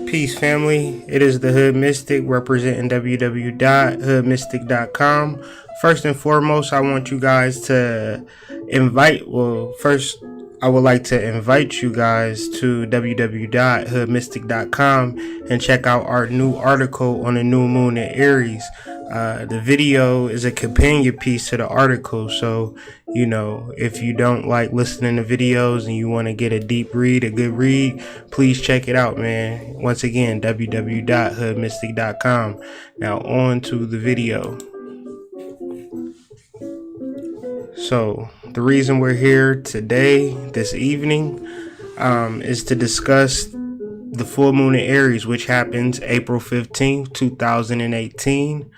Peace, family. It is the Hood Mystic representing www.hoodmystic.com. First and foremost, I want you guys to I would like to invite you guys to www.hoodmystic.com and check out our new article on the new moon in Aries. The video is a companion piece to the article, so if you don't like listening to videos and you want to get a deep read, a good read, please check it out, man. Once again, www.hoodmystic.com. Now on to the video. So the reason we're here today, this evening, is to discuss the full moon in Aries, which happens April 15th, 2018.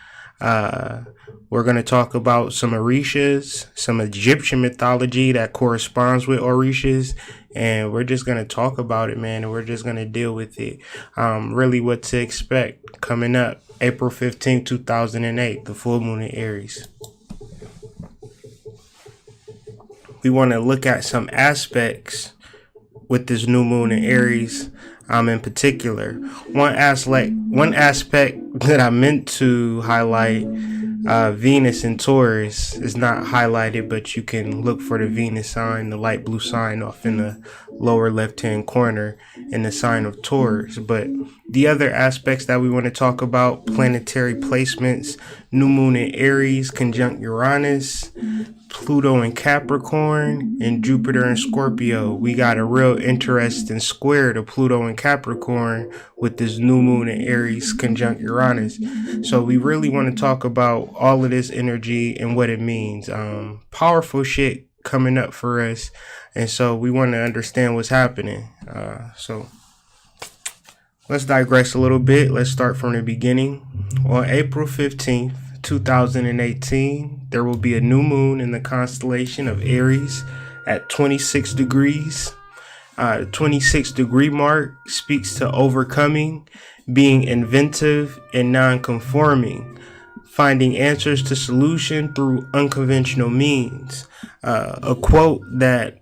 We're going to talk about some Orishas, some Egyptian mythology that corresponds with Orishas, and we're just going to talk about it, man, and we're just going to deal with it. Really what to expect coming up April 15th, 2008, the full moon in Aries. We want to look at some aspects with this new moon in Aries, in particular. One aspect that I meant to highlight, Venus in Taurus, is not highlighted, but you can look for the Venus sign, the light blue sign off in the lower left-hand corner in the sign of Taurus. But the other aspects that we want to talk about, planetary placements, new moon in Aries conjunct Uranus, Pluto in Capricorn, and Jupiter in Scorpio. We got a real interesting square to Pluto in Capricorn with this new moon in Aries conjunct Uranus. So we really want to talk about all of this energy and what it means. Powerful shit coming up for us. And so we want to understand what's happening. So let's digress a little bit. Let's start from the beginning. On April 15th, 2018, there will be a new moon in the constellation of Aries at 26 degrees. The 26 degree mark speaks to overcoming, being inventive and non-conforming, finding answers to solution through unconventional means. A quote that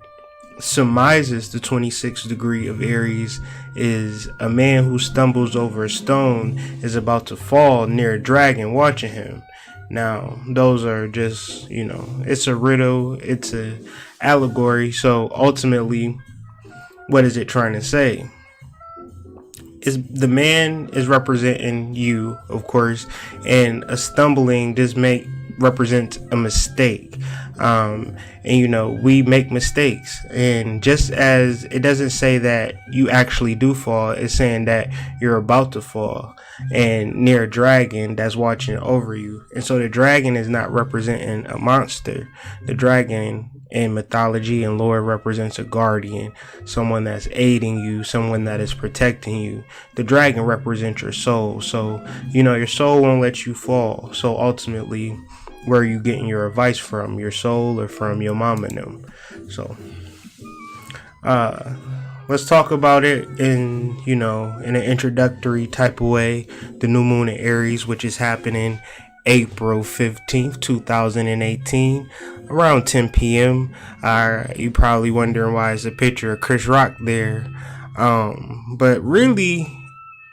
surmises the 26th degree of Aries is, "A man who stumbles over a stone is about to fall near a dragon watching him." Now, those are just, it's a riddle, it's a allegory. So ultimately, what is it trying to say? The man is representing you, of course, and a stumbling represents a mistake. And we make mistakes, and just as it doesn't say that you actually do fall, it's saying that you're about to fall and near a dragon that's watching over you. And so the dragon is not representing a monster. The dragon in mythology and lore represents a guardian, someone that's aiding you, someone that is protecting you. The dragon represents your soul. So your soul won't let you fall. So ultimately, where are you getting your advice from? Your soul or from your mom and them? So let's talk about it in an introductory type of way. The new moon in Aries, which is happening April 15th, 2018, around 10 p.m. You probably wondering why there's a picture of Chris Rock there. But really,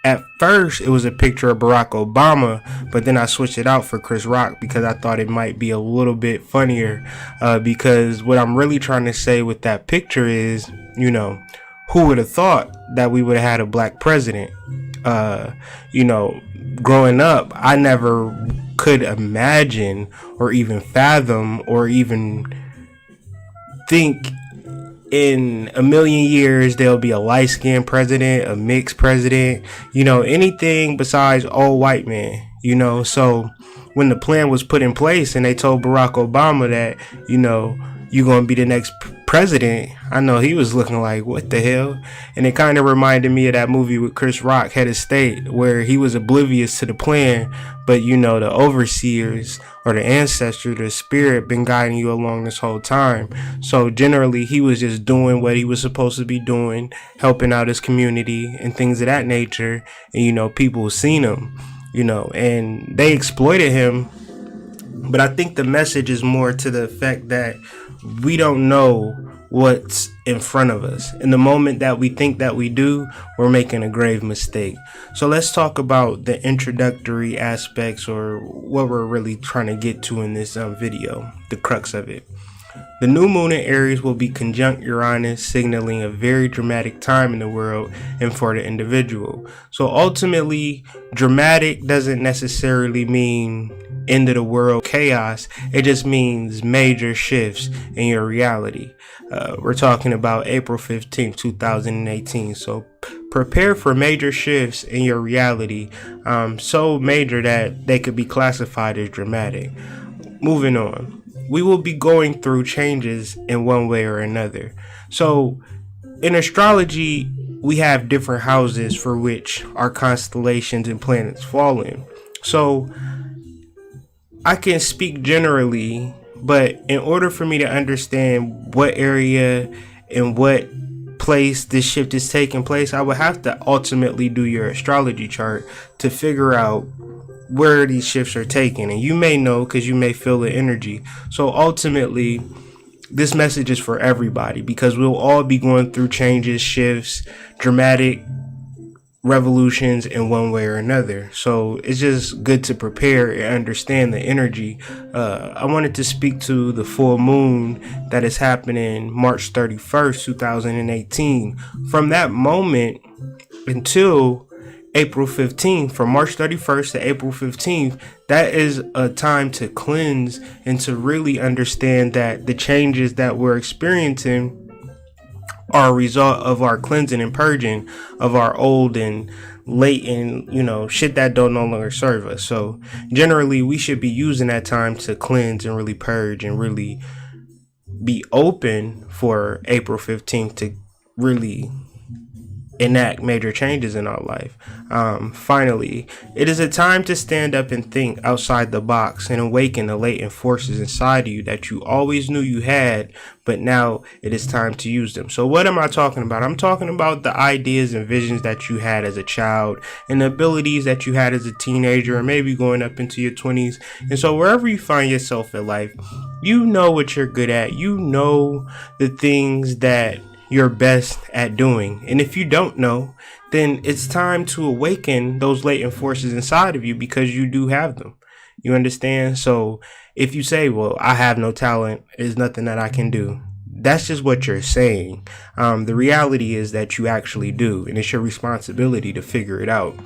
at first, it was a picture of Barack Obama, but then I switched it out for Chris Rock because I thought it might be a little bit funnier. Because what I'm really trying to say with that picture is, who would have thought that we would have had a black president? Growing up, I never could imagine or even fathom or even think in a million years there'll be a light-skinned president, a mixed president, anything besides old white man. So when the plan was put in place and they told Barack Obama that you're gonna be the next president, I know he was looking like, what the hell? And it kind of reminded me of that movie with Chris Rock, Head of State, where he was oblivious to the plan, but the overseers or the ancestor, the spirit, been guiding you along this whole time. So generally, he was just doing what he was supposed to be doing, helping out his community and things of that nature. And people seen him, and they exploited him. But I think the message is more to the effect that we don't know what's in front of us. In the moment that we think that we do, we're making a grave mistake. So let's talk about the introductory aspects, or what we're really trying to get to in this video, the crux of it. The new moon in Aries will be conjunct Uranus, signaling a very dramatic time in the world and for the individual. So ultimately, dramatic doesn't necessarily mean end of the world chaos. It just means major shifts in your reality. We're talking about April 15th, 2018. So prepare for major shifts in your reality, so major that they could be classified as dramatic. Moving on. We will be going through changes in one way or another. So in astrology, we have different houses for which our constellations and planets fall in. So I can speak generally, but in order for me to understand what area and what place this shift is taking place, I would have to ultimately do your astrology chart to figure out where these shifts are taken. And you may know because you may feel the energy. So ultimately, this message is for everybody, because we'll all be going through changes, shifts, dramatic revolutions in one way or another. So it's just good to prepare and understand the energy. I wanted to speak to the full moon that is happening March 31st, 2018. From that moment until April 15th, from March 31st to April 15th, that is a time to cleanse and to really understand that the changes that we're experiencing are a result of our cleansing and purging of our old and latent, shit that don't no longer serve us. So generally, we should be using that time to cleanse and really purge and really be open for April 15th to really enact major changes in our life. Finally, it is a time to stand up and think outside the box and awaken the latent forces inside of you that you always knew you had, but now it is time to use them. So what am I talking about? I'm talking about the ideas and visions that you had as a child and the abilities that you had as a teenager, or maybe going up into your 20s. And so wherever you find yourself in life, you know what you're good at. You know the things that you're best at doing. And if you don't know, then it's time to awaken those latent forces inside of you, because you do have them. You understand? So if you say, well, I have no talent, there's nothing that I can do, that's just what you're saying. The reality is that you actually do, and it's your responsibility to figure it out.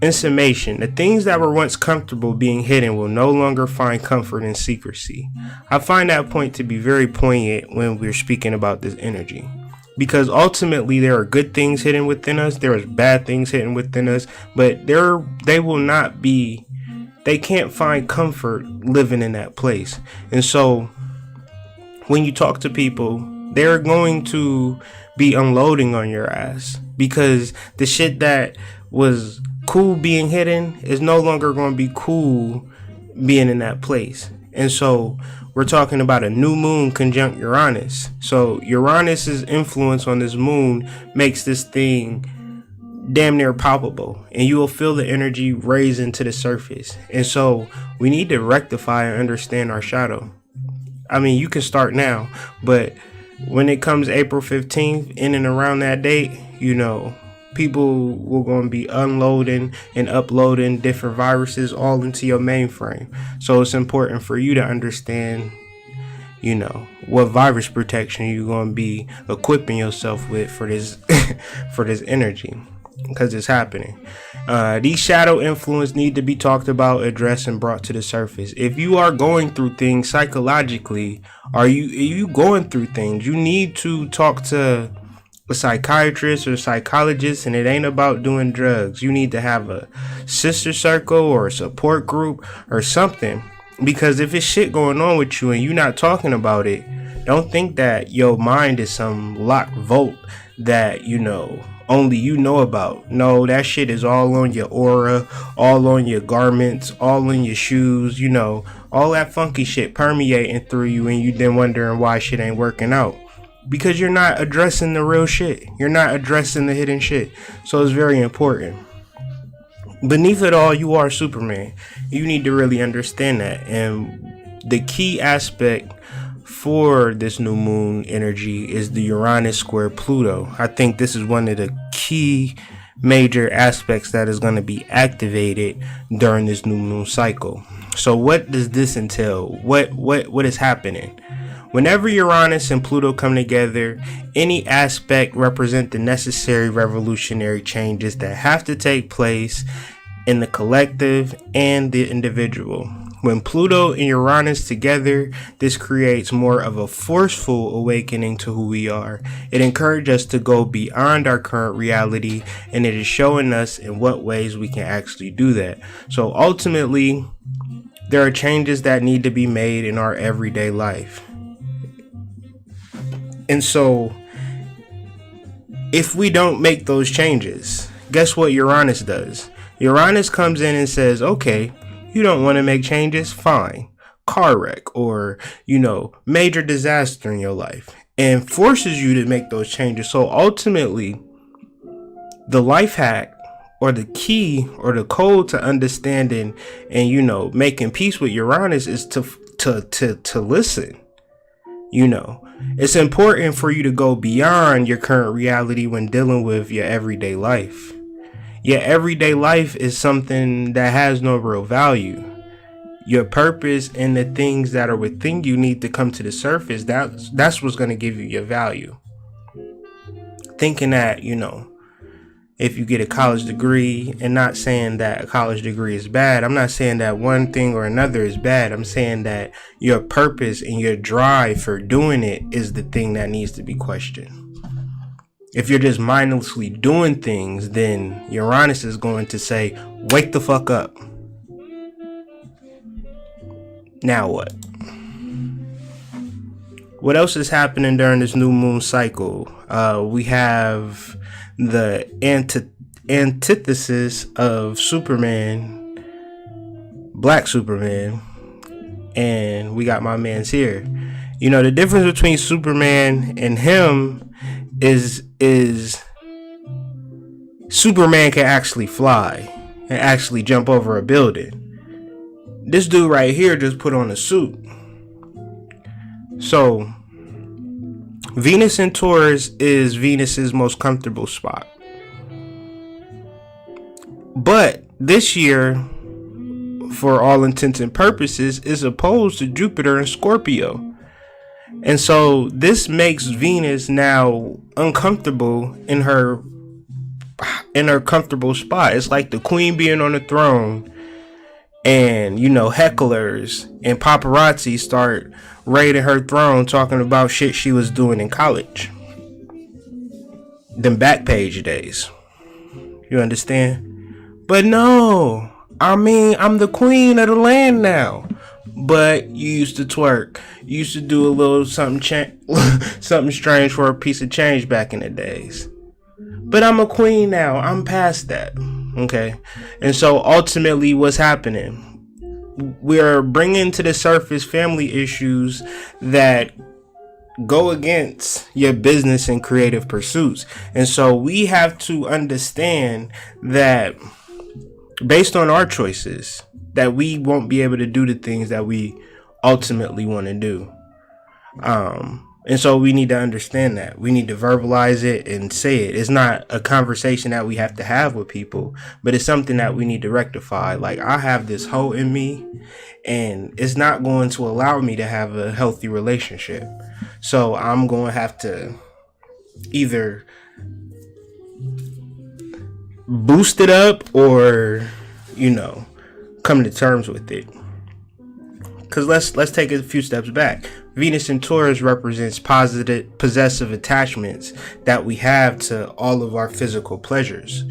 In summation, the things that were once comfortable being hidden will no longer find comfort in secrecy. I find that point to be very poignant when we're speaking about this energy, because ultimately there are good things hidden within us, there is bad things hidden within us, but they can't find comfort living in that place. And so when you talk to people, they're going to be unloading on your ass, because the shit that was cool being hidden is no longer going to be cool being in that place. And so we're talking about a new moon conjunct Uranus. So Uranus's influence on this moon makes this thing damn near palpable, and you will feel the energy raising to the surface. And so we need to rectify and understand our shadow. I mean, you can start now, but when it comes April 15th, in and around that date, people will going to be unloading and uploading different viruses all into your mainframe. So it's important for you to understand, what virus protection you're going to be equipping yourself with for this for this energy, because it's happening. These shadow influence need to be talked about, addressed, and brought to the surface. If you are going through things psychologically, are you going through things, you need to talk to a psychiatrist or psychologist, and it ain't about doing drugs. You need to have a sister circle or a support group or something, because if it's shit going on with you and you're not talking about it, don't think that your mind is some locked vault that only you know about. No, that shit is all on your aura, all on your garments, all on your shoes, all that funky shit permeating through you, and you then wondering why shit ain't working out. Because you're not addressing the real shit. You're not addressing the hidden shit. So it's very important. Beneath it all, you are Superman. You need to really understand that. And the key aspect for this new moon energy is the Uranus square Pluto. I think this is one of the key major aspects that is going to be activated during this new moon cycle. So what does this entail? What is happening? Whenever Uranus and Pluto come together, any aspect represent the necessary revolutionary changes that have to take place in the collective and the individual. When Pluto and Uranus together, this creates more of a forceful awakening to who we are. It encourages us to go beyond our current reality, and it is showing us in what ways we can actually do that. So ultimately, there are changes that need to be made in our everyday life. And so, if we don't make those changes, guess what Uranus does? Uranus comes in and says, okay, you don't want to make changes? Fine. Car wreck or, major disaster in your life, and forces you to make those changes. So ultimately, the life hack or the key or the code to understanding and, making peace with Uranus is to listen. It's important for you to go beyond your current reality when dealing with your everyday life. Your everyday life is something that has no real value. Your purpose and the things that are within you need to come to the surface. That's what's going to give you your value. Thinking that, if you get a college degree, and not saying that a college degree is bad. I'm not saying that one thing or another is bad. I'm saying that your purpose and your drive for doing it is the thing that needs to be questioned. If you're just mindlessly doing things, then Uranus is going to say, wake the fuck up. Now what? What else is happening during this new moon cycle? We have the antithesis of Superman, Black Superman, and we got my man's here. The difference between Superman and him is Superman can actually fly and actually jump over a building. This dude right here just put on a suit. So Venus in Taurus is Venus's most comfortable spot. But this year, for all intents and purposes, is opposed to Jupiter in Scorpio. And so this makes Venus now uncomfortable in her comfortable spot. It's like the queen being on the throne, and hecklers and paparazzi start raiding her throne, talking about shit she was doing in college. Them Backpage days. You understand? But no, I'm the queen of the land now. But you used to twerk. You used to do a little something something strange for a piece of change back in the days. But I'm a queen now. I'm past that. Okay. And so ultimately what's happening? We're bringing to the surface family issues that go against your business and creative pursuits. And so we have to understand that based on our choices, that we won't be able to do the things that we ultimately want to do. And so we need to understand that. We need to verbalize it and say it. It's not a conversation that we have to have with people, but it's something that we need to rectify. Like, I have this hole in me, and it's not going to allow me to have a healthy relationship. So I'm going to have to either boost it up or, come to terms with it. Because let's take a few steps back. Venus in Taurus represents positive, possessive attachments that we have to all of our physical pleasures.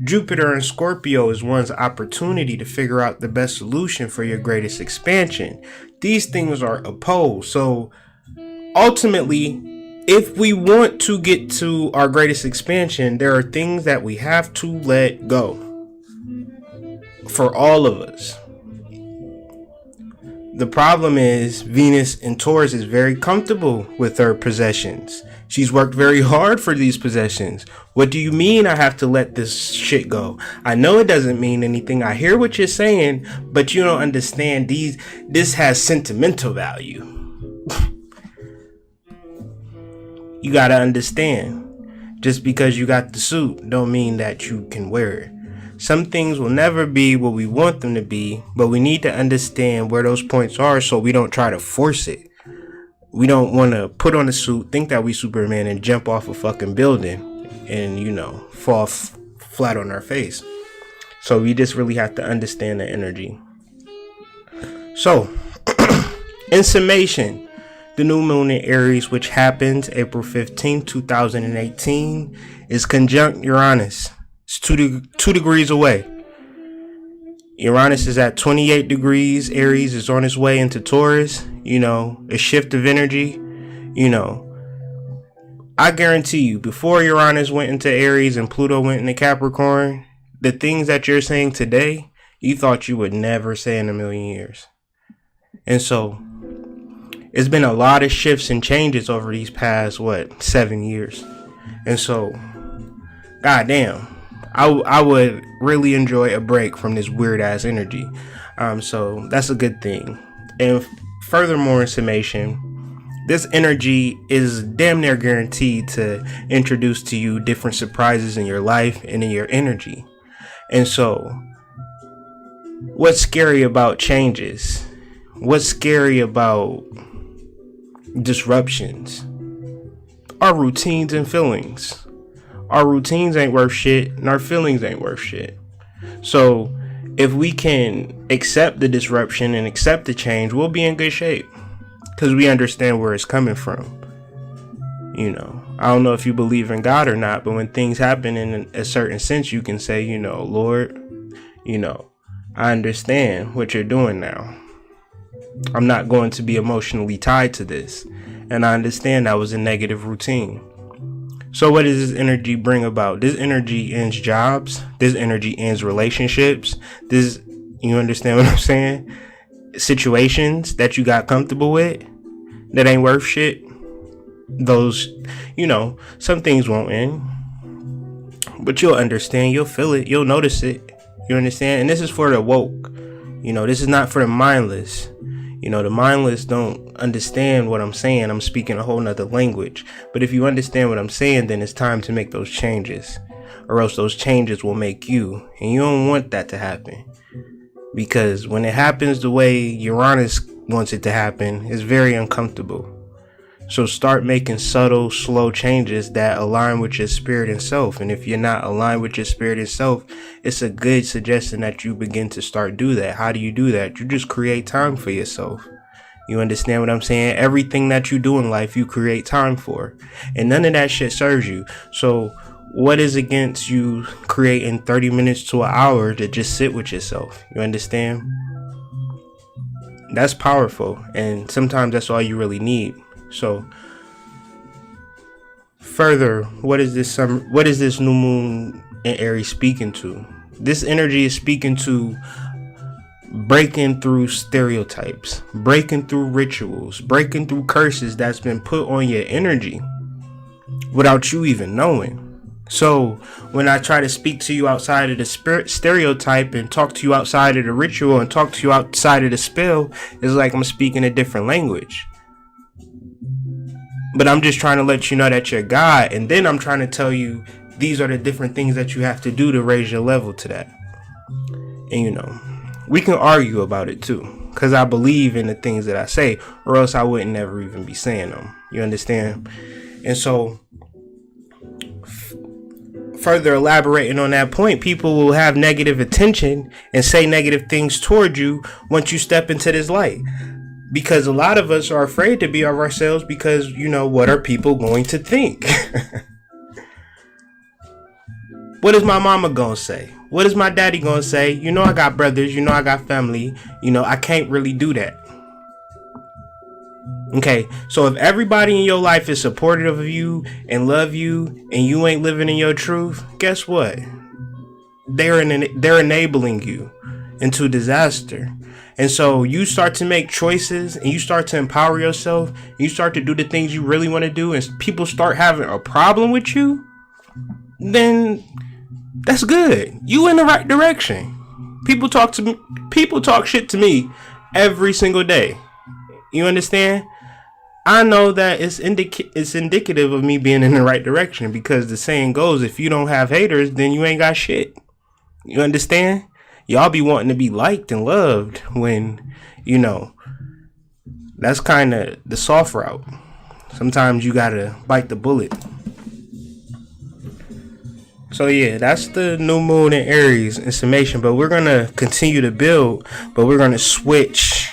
Jupiter in Scorpio is one's opportunity to figure out the best solution for your greatest expansion. These things are opposed. So ultimately, if we want to get to our greatest expansion, there are things that we have to let go. For all of us. The problem is Venus in Taurus is very comfortable with her possessions. She's worked very hard for these possessions. What do you mean I have to let this shit go? I know it doesn't mean anything. I hear what you're saying, but you don't understand this has sentimental value. You gotta understand. Just because you got the suit don't mean that you can wear it. Some things will never be what we want them to be, but we need to understand where those points are so we don't try to force it. We don't want to put on a suit, think that we Superman, and jump off a fucking building and, fall flat on our face. So we just really have to understand the energy. So, in summation, the new moon in Aries, which happens April 15, 2018, is conjunct Uranus. It's 2 degrees away. Uranus is at 28 degrees. Aries is on its way into Taurus. A shift of energy. I guarantee you, before Uranus went into Aries and Pluto went into Capricorn, the things that you're saying today, you thought you would never say in a million years. And so, it's been a lot of shifts and changes over these past, 7 years. And so, goddamn, I would really enjoy a break from this weird ass energy. So that's a good thing. And furthermore, in summation, this energy is damn near guaranteed to introduce to you different surprises in your life and in your energy. And so, what's scary about changes? What's scary about disruptions? Our routines and feelings. Our routines ain't worth shit, and our feelings ain't worth shit. So, if we can accept the disruption and accept the change, we'll be in good shape. Because we understand where it's coming from. I don't know if you believe in God or not, but when things happen in a certain sense, you can say, Lord, I understand what you're doing now. I'm not going to be emotionally tied to this. And I understand that was a negative routine. So what does this energy bring about? This energy ends jobs. This energy ends relationships. You understand what I'm saying? Situations that you got comfortable with that ain't worth shit. Those, some things won't end. But you'll understand. You'll feel it. You'll notice it. You understand? And this is for the woke. This is not for the mindless. The mindless don't understand what I'm saying. I'm speaking a whole nother language. But if you understand what I'm saying, then it's time to make those changes. Or else those changes will make you. And you don't want that to happen. Because when it happens the way Uranus wants it to happen, it's very uncomfortable. So start making subtle, slow changes that align with your spirit and self. And if you're not aligned with your spirit and self, it's a good suggestion that you begin to start do that. How do you do that? You just create time for yourself. You understand what I'm saying? Everything that you do in life, you create time for. And none of that shit serves you. So what is against you creating 30 minutes to an hour to just sit with yourself? You understand? That's powerful. And sometimes that's all you really need. So further, what is this new moon in Aries speaking to? This energy is speaking to breaking through stereotypes, breaking through rituals, breaking through curses that's been put on your energy without you even knowing. So when I try to speak to you outside of the stereotype and talk to you outside of the ritual and talk to you outside of the spell, it's like I'm speaking a different language. But I'm just trying to let you know that you're God. And then I'm trying to tell you these are the different things that you have to do to raise your level to that. And we can argue about it too. Because I believe in the things that I say. Or else I wouldn't never even be saying them. You understand? And so further elaborating on that point, people will have negative attention and say negative things toward you once you step into this light. Because a lot of us are afraid to be of ourselves because, what are people going to think? What is my mama gonna say? What is my daddy gonna say? I got brothers, I got family, I can't really do that. Okay, so if everybody in your life is supportive of you and love you and you ain't living in your truth, guess what? They're enabling you into disaster. And so you start to make choices and you start to empower yourself and you start to do the things you really want to do and people start having a problem with you, then that's good. You in the right direction. People talk shit to me every single day. You understand? I know that it's indicative of me being in the right direction, because the saying goes, if you don't have haters, then you ain't got shit. You understand? Y'all be wanting to be liked and loved when, that's kind of the soft route. Sometimes you gotta bite the bullet. So yeah, that's the new moon in Aries in summation. But we're gonna continue to build, but we're gonna switch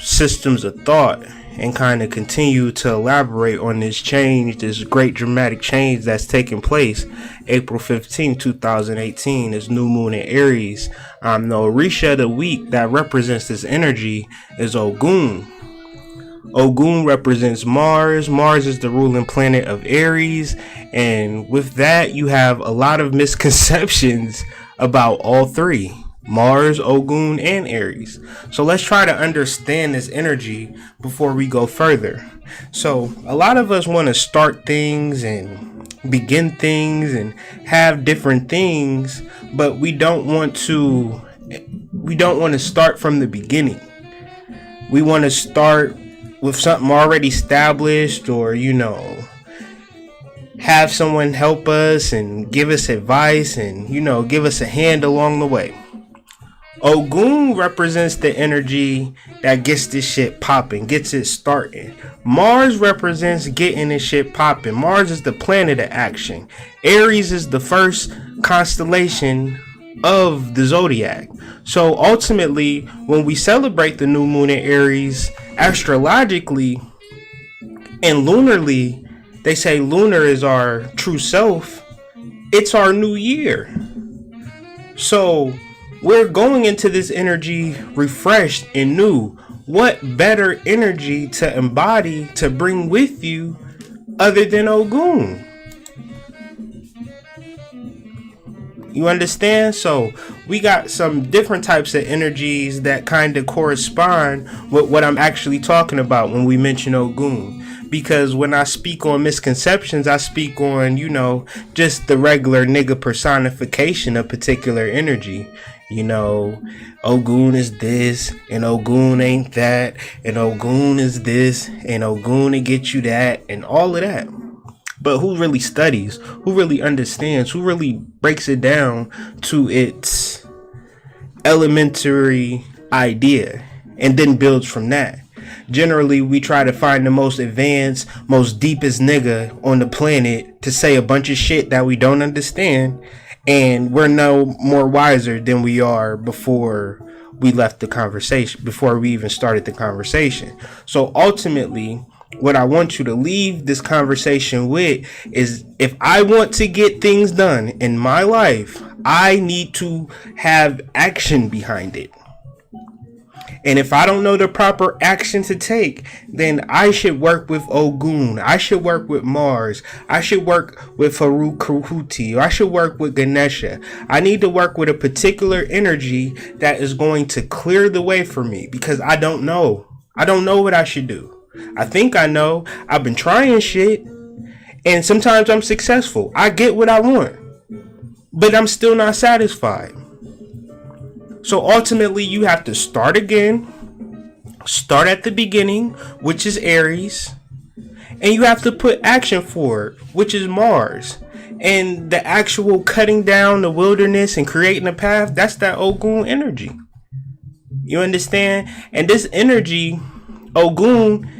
systems of thought and kind of continue to elaborate on this change, this great dramatic change that's taking place April 15, 2018, this new moon in Aries. The Orisha of the week that represents this energy is Ogun. Ogun represents Mars. Mars is the ruling planet of Aries. And with that, you have a lot of misconceptions about all three: Mars, Ogun, and Aries. So let's try to understand this energy before we go further. So a lot of us want to start things and begin things and have different things, but we don't want to start from the beginning. We want to start with something already established, or have someone help us and give us advice and give us a hand along the way. Ogun represents the energy that gets this shit popping, gets it starting. Mars represents getting this shit popping. Mars is the planet of action. Aries is the first constellation of the zodiac. So ultimately, when we celebrate the new moon in Aries, astrologically and lunarly, they say lunar is our true self. It's our new year. So we're going into this energy refreshed and new. What better energy to embody, to bring with you, other than Ogun? You understand? So we got some different types of energies that kind of correspond with what I'm actually talking about when we mention Ogun. Because when I speak on misconceptions, I speak on, just the regular nigga personification of particular energy. Ogun is this, and Ogun ain't that, and Ogun is this, and Ogun to get you that, and all of that. But who really studies? Who really understands? Who really breaks it down to its elementary idea and then builds from that? Generally, we try to find the most advanced, most deepest nigga on the planet to say a bunch of shit that we don't understand, and we're no more wiser than we are before we left the conversation, before we even started the conversation. So ultimately, what I want you to leave this conversation with is, if I want to get things done in my life, I need to have action behind it. And if I don't know the proper action to take, then I should work with Ogun. I should work with Mars. I should work with Heru-Khuti. I should work with Ganesha. I need to work with a particular energy that is going to clear the way for me, because I don't know. I don't know what I should do. I think I know. I've been trying shit, and sometimes I'm successful. I get what I want, but I'm still not satisfied. So ultimately, you have to start again, start at the beginning, which is Aries, and you have to put action forward, which is Mars. And the actual cutting down the wilderness and creating a path, that's that Ogun energy. You understand? And this energy, Ogun,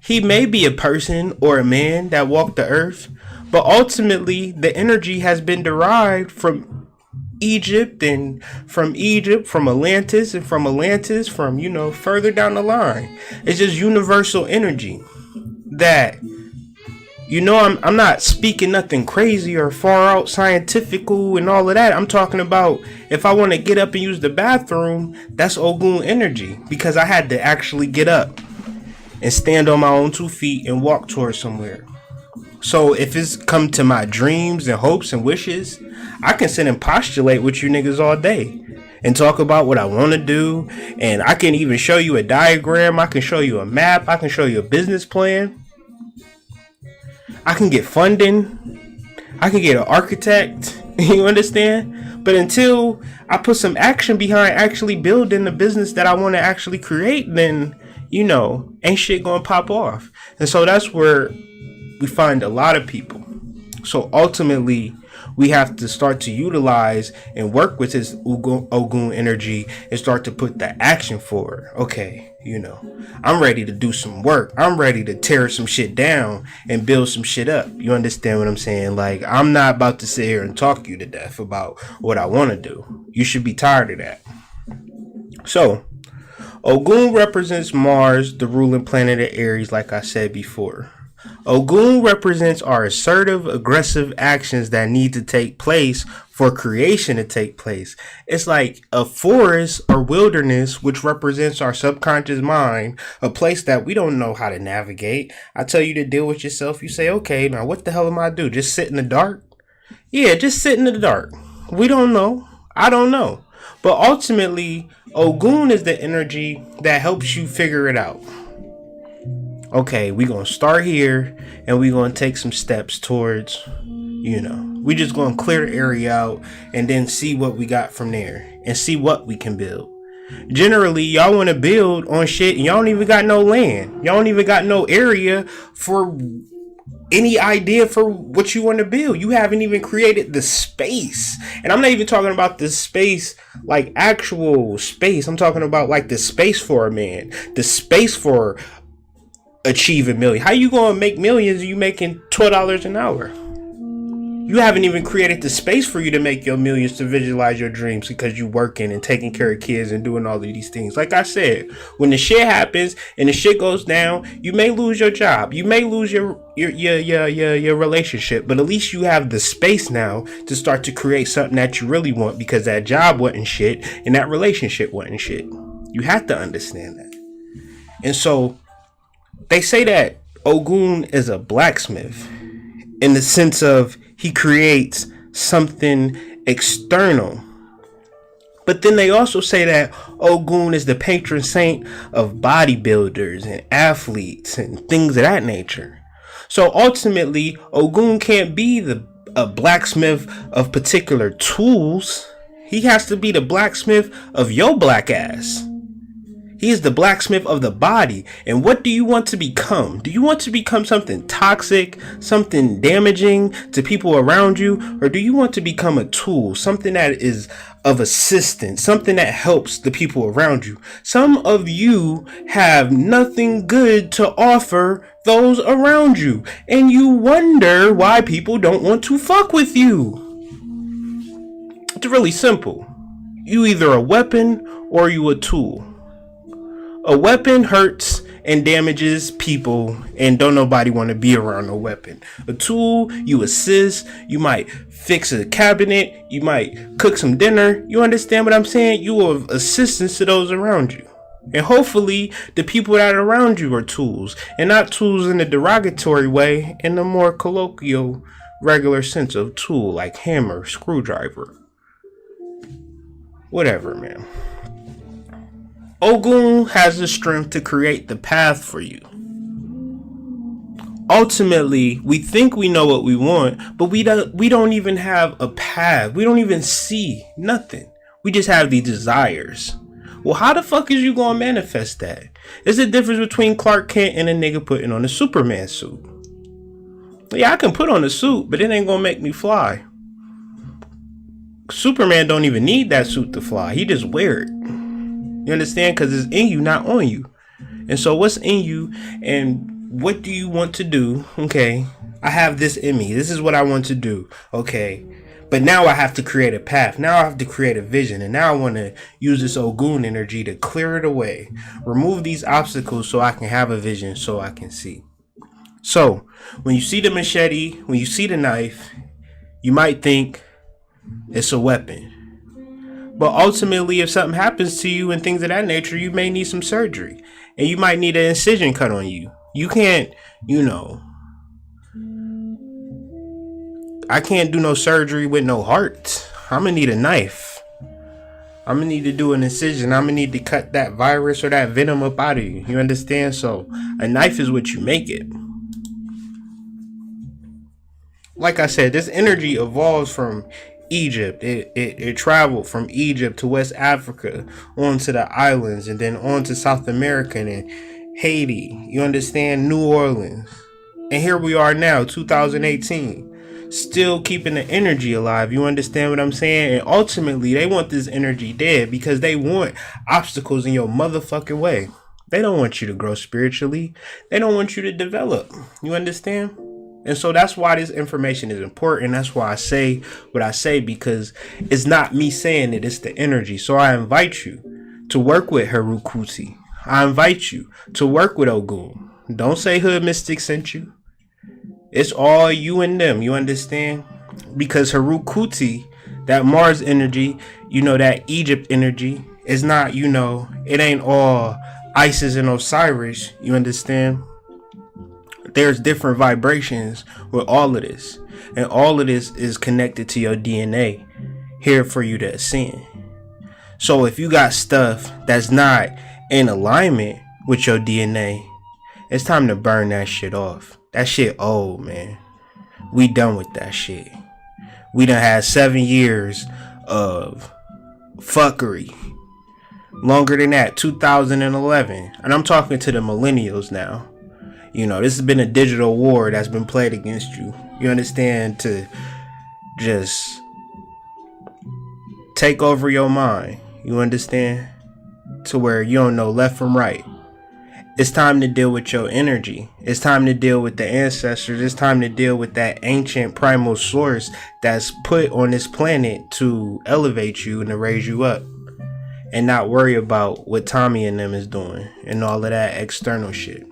he may be a person or a man that walked the earth, but ultimately the energy has been derived from Egypt, from Atlantis, and from Atlantis, from, further down the line. It's just universal energy that, I'm not speaking nothing crazy or far out scientifical and all of that. I'm talking about, if I want to get up and use the bathroom, that's Ogun energy, because I had to actually get up and stand on my own 2 feet and walk towards somewhere. So if it's come to my dreams and hopes and wishes, I can sit and postulate with you niggas all day and talk about what I want to do. And I can even show you a diagram. I can show you a map. I can show you a business plan. I can get funding. I can get an architect. You understand? But until I put some action behind actually building the business that I want to actually create, then, ain't shit gonna pop off. And so that's where we find a lot of people. So ultimately, we have to start to utilize and work with this Ogun energy and start to put the action forward. Okay, I'm ready to do some work. I'm ready to tear some shit down and build some shit up. You understand what I'm saying? Like, I'm not about to sit here and talk you to death about what I want to do. You should be tired of that. So, Ogun represents Mars, the ruling planet of Aries, like I said before. Ogun represents our assertive, aggressive actions that need to take place for creation to take place. It's like a forest or wilderness, which represents our subconscious mind, a place that we don't know how to navigate. I tell you to deal with yourself. You say, okay, now what the hell am I do? Just sit in the dark? Yeah, just sit in the dark. We don't know. I don't know. But ultimately, Ogun is the energy that helps you figure it out. Okay, we're going to start here and we're going to take some steps towards, we just going to clear the area out and then see what we got from there and see what we can build. Generally, y'all want to build on shit and y'all don't even got no land. Y'all don't even got no area for any idea for what you want to build. You haven't even created the space. And I'm not even talking about the space, like actual space. I'm talking about like the space for a man, the space for achieve a million. How you gonna make millions and you making $12 an hour? You haven't even created the space for you to make your millions, to visualize your dreams, because you working and taking care of kids and doing all of these things. Like I said, when the shit happens and the shit goes down, you may lose your job, you may lose your relationship, but at least you have the space now to start to create something that you really want, because that job wasn't shit and that relationship wasn't shit. You have to understand that. And so they say that Ogun is a blacksmith in the sense of he creates something external. But then they also say that Ogun is the patron saint of bodybuilders and athletes and things of that nature. So ultimately, Ogun can't be a blacksmith of particular tools. He has to be the blacksmith of your black ass. He is the blacksmith of the body. And what do you want to become? Do you want to become something toxic, something damaging to people around you? Or do you want to become a tool, something that is of assistance, something that helps the people around you? Some of you have nothing good to offer those around you, and you wonder why people don't want to fuck with you. It's really simple. You either a weapon or you a tool. A weapon hurts and damages people, and don't nobody want to be around a weapon. A tool, you assist, you might fix a cabinet, you might cook some dinner. You understand what I'm saying? You are of assistance to those around you. And hopefully the people that are around you are tools, and not tools in a derogatory way, in the more colloquial, regular sense of tool, like hammer, screwdriver, whatever, man. Ogun has the strength to create the path for you. Ultimately, we think we know what we want, but we don't even have a path. We don't even see nothing. We just have these desires. Well, how the fuck is you gonna manifest that? It's the difference between Clark Kent and a nigga putting on a Superman suit. Yeah, I can put on a suit, but it ain't gonna make me fly. Superman don't even need that suit to fly. He just wear it. You understand? Because it's in you, not on you. And so what's in you and what do you want to do? Okay, I have this in me. This is what I want to do. Okay, but now I have to create a path. Now I have to create a vision. And now I want to use this Ogun energy to clear it away. Remove these obstacles so I can have a vision, so I can see. So when you see the machete, when you see the knife, you might think it's a weapon. But ultimately, if something happens to you and things of that nature, you may need some surgery. And you might need an incision cut on you. You can't, I can't do no surgery with no heart. I'm going to need a knife. I'm going to need to do an incision. I'm going to need to cut that virus or that venom up out of you. You understand? So a knife is what you make it. Like I said, this energy evolves from Egypt. It traveled from Egypt to West Africa, onto the islands, and then on to South America, and Haiti, you understand, New Orleans. And here we are now, 2018, still keeping the energy alive. You understand what I'm saying? And ultimately, they want this energy dead because they want obstacles in your motherfucking way. They don't want you to grow spiritually. They don't want you to develop. You understand? And so that's why this information is important. That's why I say what I say, because it's not me saying it, it's the energy. So I invite you to work with Heru-Khuti. I invite you to work with Ogun. Don't say Hood Mystic sent you. It's all you and them, you understand? Because Heru-Khuti, that Mars energy, that Egypt energy, is not, it ain't all Isis and Osiris, you understand? There's different vibrations with all of this. And all of this is connected to your DNA here for you to ascend. So if you got stuff that's not in alignment with your DNA, it's time to burn that shit off. That shit old, man. We done with that shit. We done had 7 years of fuckery. Longer than that, 2011. And I'm talking to the millennials now. This has been a digital war that's been played against you. You understand? To just take over your mind. You understand? To where you don't know left from right. It's time to deal with your energy. It's time to deal with the ancestors. It's time to deal with that ancient primal source that's put on this planet to elevate you and to raise you up. And not worry about what Tommy and them is doing and all of that external shit.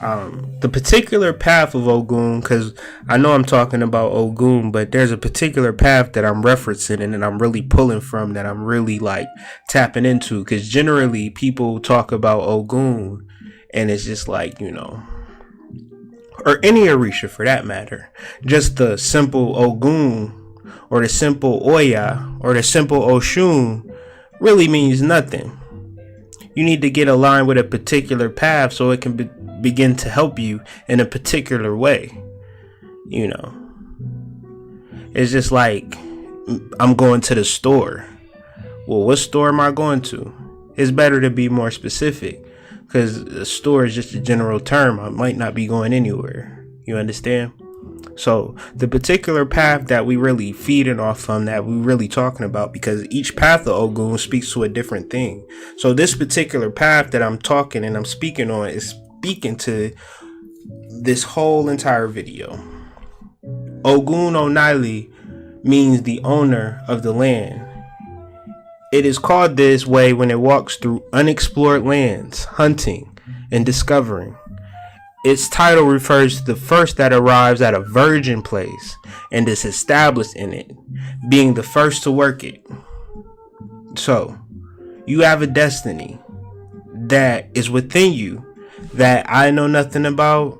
The particular path of Ogun, because I know I'm talking about Ogun, but there's a particular path that I'm referencing and that I'm really pulling from, that I'm really like tapping into, because generally people talk about Ogun and it's just like, or any Orisha for that matter, just the simple Ogun or the simple Oya or the simple Oshun really means nothing. You need to get aligned with a particular path so it can begin to help you in a particular way. It's just like, I'm going to the store. Well, what store am I going to? It's better to be more specific, because the store is just a general term. I might not be going anywhere. You understand? So the particular path that we really feeding off from, that we really talking about, because each path of Ogun speaks to a different thing. So this particular path that I'm talking and I'm speaking on is speaking to this whole entire video. Oggun Onile means the owner of the land. It is called this way when it walks through unexplored lands, hunting and discovering. Its title refers to the first that arrives at a virgin place and is established in it, being the first to work it. So, you have a destiny that is within you that I know nothing about,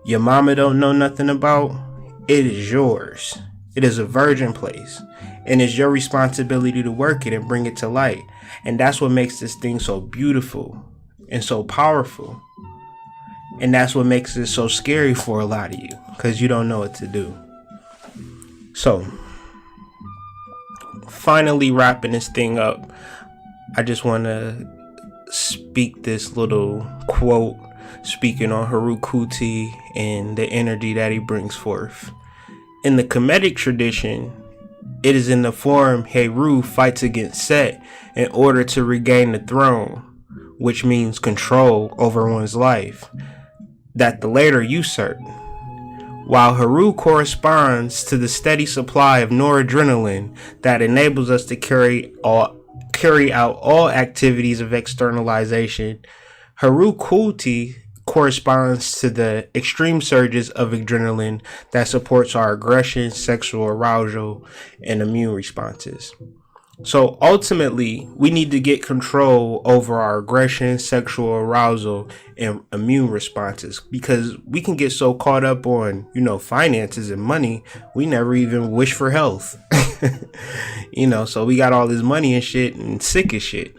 your mama don't know nothing about. It is yours. It is a virgin place, and it's your responsibility to work it and bring it to light. And that's what makes this thing so beautiful and so powerful. And that's what makes it so scary for a lot of you, because you don't know what to do. So, finally wrapping this thing up, I just want to speak this little quote speaking on Heru-Khuti and the energy that he brings forth. In the Kemetic tradition, it is in the form Heru fights against Set in order to regain the throne, which means control over one's life, that the later usurp, while Heru corresponds to the steady supply of noradrenaline that enables us to carry out all activities of externalization. Heru-Khuti corresponds to the extreme surges of adrenaline that supports our aggression, sexual arousal, and immune responses. So ultimately, we need to get control over our aggression, sexual arousal, and immune responses, because we can get so caught up on, finances and money, we never even wish for health. So we got all this money and shit and sick as shit.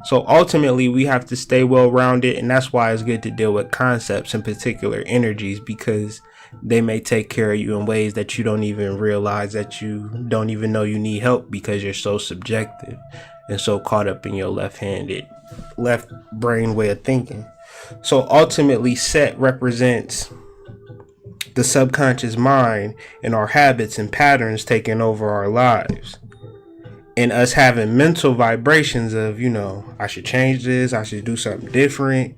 So ultimately, we have to stay well-rounded, and that's why it's good to deal with concepts, in particular energies, because they may take care of you in ways that you don't even realize, that you don't even know you need help, because you're so subjective and so caught up in your left brain way of thinking. So ultimately, Set represents the subconscious mind and our habits and patterns taking over our lives. And us having mental vibrations of, I should change this, I should do something different.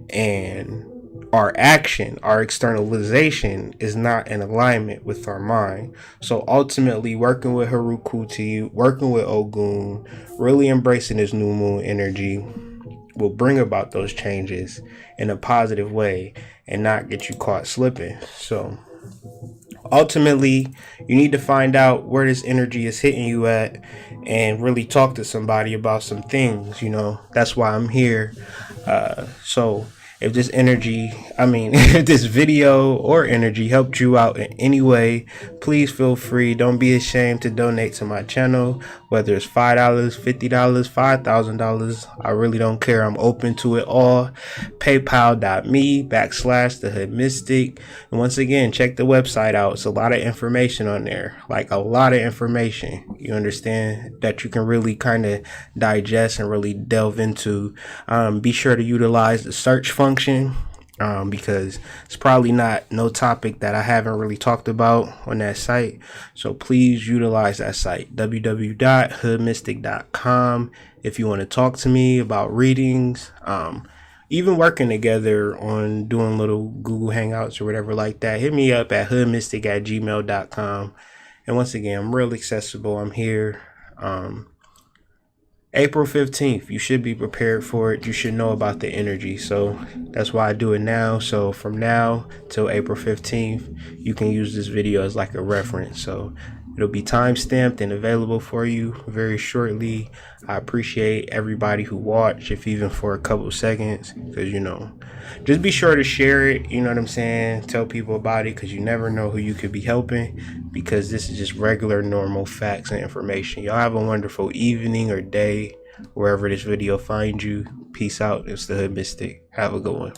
And our action, our externalization is not in alignment with our mind. So ultimately, working with Heru-Khuti, working with Ogun, really embracing this new moon energy will bring about those changes in a positive way and not get you caught slipping. So ultimately, you need to find out where this energy is hitting you at and really talk to somebody about some things. That's why I'm here. So if this if this video or energy helped you out in any way, please feel free. Don't be ashamed to donate to my channel, whether it's $5, $50, $5,000. I really don't care. I'm open to it all. PayPal.me/The Hood Mystic. And once again, check the website out. It's a lot of information on there, like a lot of information. You understand that you can really kind of digest and really delve into. Be sure to utilize the search function. Because it's probably no topic that I haven't really talked about on that site. So please utilize that site, www.hoodmystic.com, if you want to talk to me about readings, even working together on doing little Google Hangouts or whatever like that. Hit me up at hoodmystic@gmail.com. And once again, I'm real accessible. I'm here. April 15th, you should be prepared for it. You should know about the energy. So that's why I do it now. So from now till April 15th, you can use this video as like a reference. So it'll be time stamped and available for you very shortly. I appreciate everybody who watched, if even for a couple seconds, because just be sure to share it. You know what I'm saying? Tell people about it, because you never know who you could be helping, because this is just regular, normal facts and information. Y'all have a wonderful evening or day, wherever this video finds you. Peace out. It's the Hood Mystic. Have a good one.